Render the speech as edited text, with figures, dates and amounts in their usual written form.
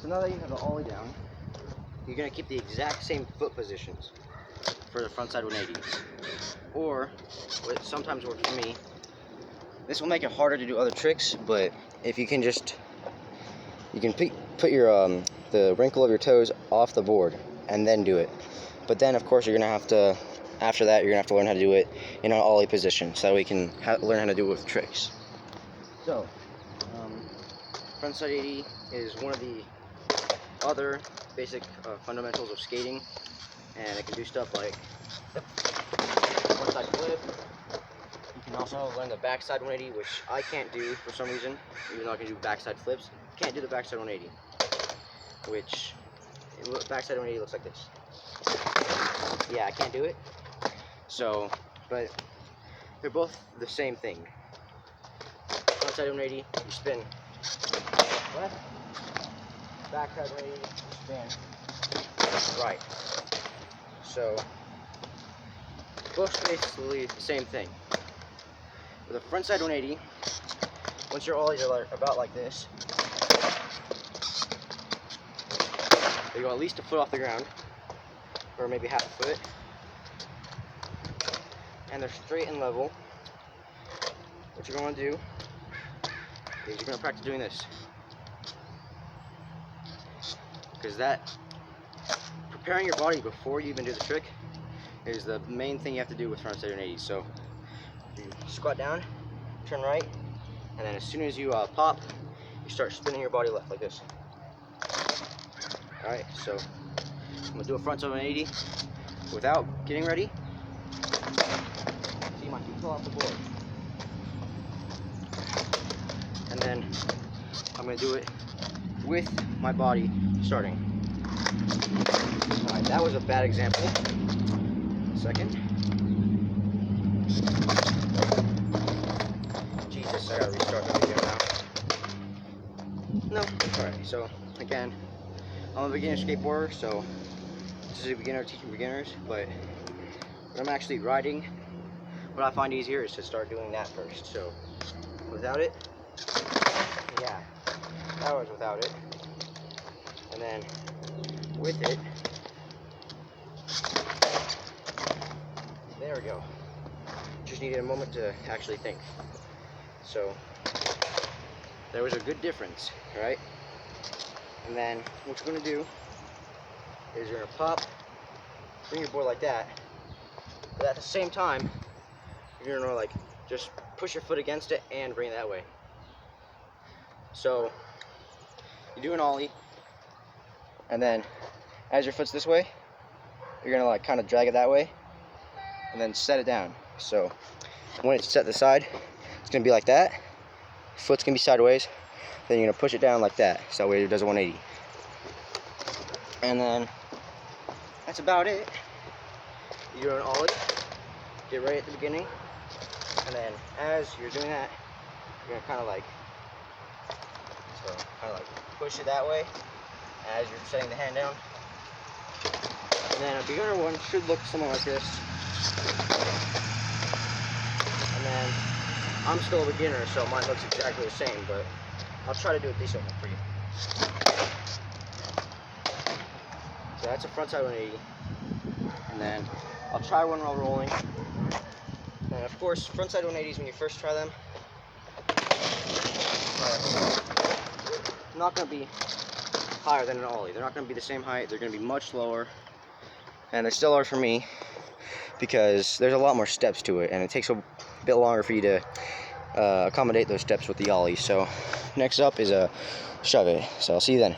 So now that you have the ollie down, you're going to keep the exact same foot positions for the frontside 180. Or, what sometimes works for me, this will make it harder to do other tricks, but if you can just, you can put your the wrinkle of your toes off the board and then do it. But then, of course, you're going to have to, after that, you're going to have to learn how to do it in an ollie position so that we can learn how to do it with tricks. So, frontside 80 is one of the other basic fundamentals of skating, and it can do stuff like frontside flip. You can also learn the backside 180, which I can't do for some reason, even though I can do backside flips. Can't do the backside 180, which backside 180 looks like this. Yeah, I can't do it. So, but they're both the same thing. Frontside 180, you spin left. Backside 180, you spin right. So, both basically the same thing. With a frontside 180, once your ollies are about like this, they go at least a foot off the ground, or maybe half a foot, and they're straight and level. What you're going to do is you're going to practice doing this, because that, preparing your body before you even do the trick is the main thing you have to do with frontside 180. So you squat down, turn right, and then as soon as you pop, you start spinning your body left like this. Alright, so I'm going to do a frontside 180 without getting ready. See my feet fall off the board. And then I'm going to do it with my body starting. Alright, that was a bad example. Second. Jesus, I gotta restart the video now. No, alright, so again, I'm a beginner skateboarder, so this is a beginner teaching beginners, but when I'm actually riding, what I find easier is to start doing that first. So without it, yeah, that was without it, and then with it, there we go. Just needed a moment to actually think. So there was a good difference, right? And then what you're going to do is you're going to pop, bring your board like that, but at the same time, you're going to like just push your foot against it and bring it that way. So you do an ollie, and then as your foot's this way, you're going to like kind of drag it that way, and then set it down. So when it's set to the side, it's going to be like that. Foot's going to be sideways. Then you're going to push it down like that, so that way it does a 180. And then that's about it. You do an ollie, get right at the beginning, and then as you're doing that, you're going to kind of like push it that way as you're setting the hand down. And then a beginner one should look something like this. And then I'm still a beginner, so mine looks exactly the same, but I'll try to do a decent one for you. So that's a frontside 180. And then I'll try one while rolling. And of course, frontside 180s, when you first try them, not going to be higher than an ollie. They're not going to be the same height. They're going to be much lower. And they still are for me, because there's a lot more steps to it, and it takes a bit longer for you to accommodate those steps with the ollie. So next up is a shove it. So I'll see you then.